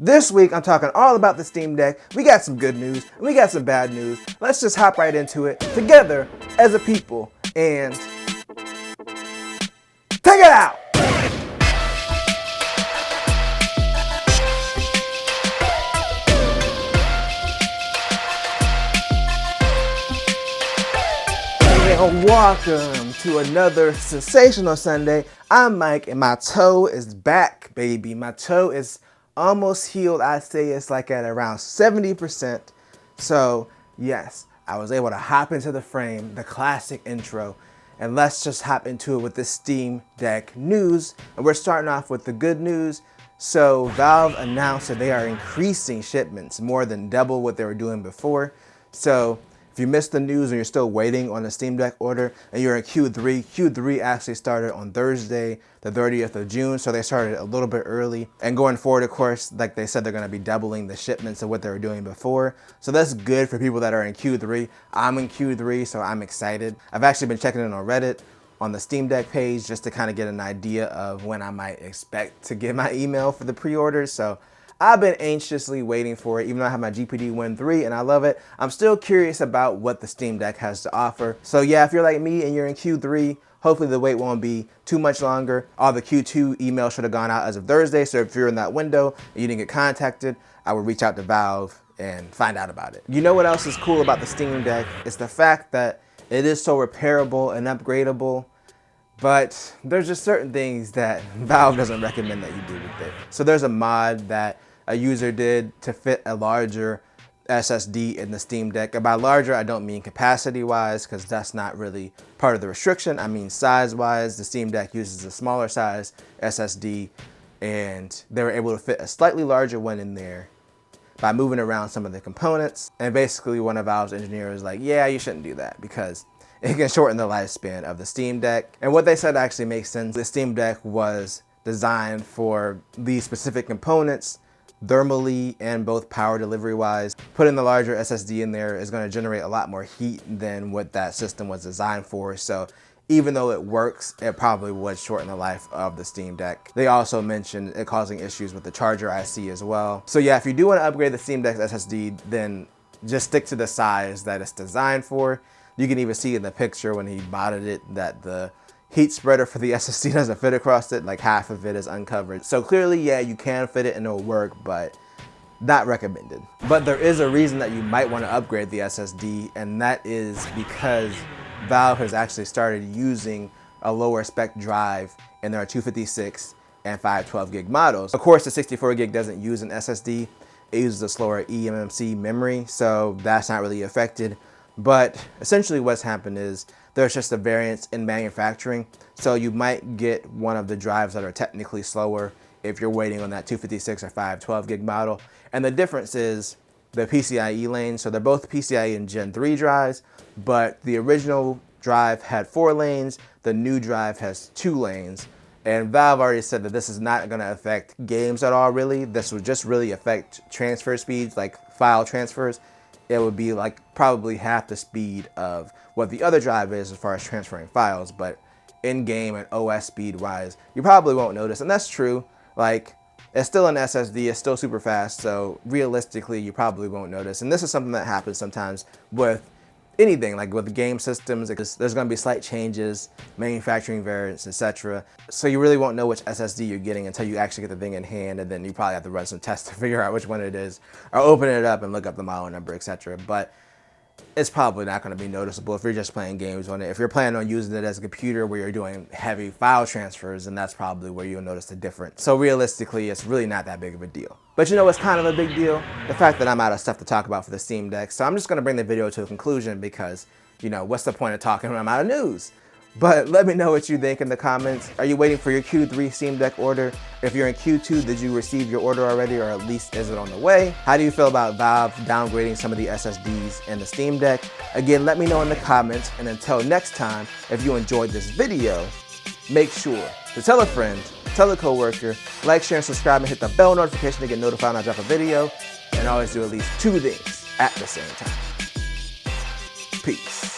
This week, I'm talking all about the Steam Deck. We got some good news, and we got some bad news. Let's just hop right into it together as a people and take it out! And welcome to another sensational Sunday. I'm Mike, and my toe is back, baby. My toe is almost healed. I'd say it's like at around 70%. So yes, I was able to hop into the frame, the classic intro, and let's just hop into it with the Steam Deck news. And we're starting off with the good news. So Valve announced that they are increasing shipments, more than double what they were doing before. So if you missed the news and you're still waiting on the Steam Deck order and you're in Q3 actually started on Thursday, the 30th of June. So they started a little bit early. And going forward, of course, like they said, they're going to be doubling the shipments of what they were doing before. So that's good for people that are in Q3. I'm in Q3, so I'm excited. I've actually been checking it on Reddit on the Steam Deck page just to kind of get an idea of when I might expect to get my email for the pre-orders. So I've been anxiously waiting for it, even though I have my GPD Win 3 and I love it. I'm still curious about what the Steam Deck has to offer. So yeah, if you're like me and you're in Q3, hopefully the wait won't be too much longer. All the Q2 emails should have gone out as of Thursday. So if you're in that window and you didn't get contacted, I would reach out to Valve and find out about it. You know what else is cool about the Steam Deck? It's the fact that it is so repairable and upgradable. But there's just certain things that Valve doesn't recommend that you do with it. So there's a mod that a user did to fit a larger SSD in the Steam Deck. And by larger, I don't mean capacity-wise, because that's not really part of the restriction. I mean size-wise. The Steam Deck uses a smaller size SSD, and they were able to fit a slightly larger one in there by moving around some of the components. And basically one of Valve's engineers was like, yeah, you shouldn't do that because it can shorten the lifespan of the Steam Deck. And what they said actually makes sense. The Steam Deck was designed for these specific components thermally and both power delivery wise. Putting the larger SSD in there is going to generate a lot more heat than what that system was designed for. So even though it works, it probably would shorten the life of the Steam Deck. They also mentioned it causing issues with the charger IC as well. So yeah, if you do want to upgrade the Steam Deck's SSD, then just stick to the size that it's designed for. You can even see in the picture when he modded it that the heat spreader for the SSD doesn't fit across it, like half of it is uncovered. So clearly, yeah, you can fit it and it'll work, but not recommended. But there is a reason that you might want to upgrade the SSD, and that is because Valve has actually started using a lower spec drive in their 256 and 512 gig models. Of course, the 64 gig doesn't use an SSD. It uses a slower eMMC memory, so that's not really affected. But essentially what's happened is there's just a variance in manufacturing. So you might get one of the drives that are technically slower if you're waiting on that 256 or 512 gig model. And the difference is the PCIe lanes. So they're both PCIe and Gen 3 drives, but the original drive had 4 lanes. The new drive has 2 lanes. And Valve already said that this is not going to affect games at all, really. This would just really affect transfer speeds, like file transfers. It would be like probably half the speed of what the other drive is as far as transferring files, but in-game and OS speed-wise, you probably won't notice. And that's true. Like, it's still an SSD, it's still super fast, so realistically, you probably won't notice. And this is something that happens sometimes with anything, like with the game systems. There's going to be slight changes, manufacturing variants, etc. So you really won't know which SSD you're getting until you actually get the thing in hand, and then you probably have to run some tests to figure out which one it is, or open it up and look up the model number, etc. But it's probably not going to be noticeable if you're just playing games on it. If you're planning on using it as a computer where you're doing heavy file transfers, then that's probably where you'll notice the difference. So realistically, it's really not that big of a deal. But you know what's kind of a big deal? The fact that I'm out of stuff to talk about for the Steam Deck. So I'm just going to bring the video to a conclusion because, you know, what's the point of talking when I'm out of news? But let me know what you think in the comments. Are you waiting for your Q3 Steam Deck order? If you're in Q2, did you receive your order already, or at least is it on the way? How do you feel about Valve downgrading some of the SSDs in the Steam Deck? Again, let me know in the comments. And until next time, if you enjoyed this video, make sure to tell a friend, tell a coworker, like, share, and subscribe, and hit the bell notification to get notified when I drop a video. And always do at least 2 things at the same time. Peace.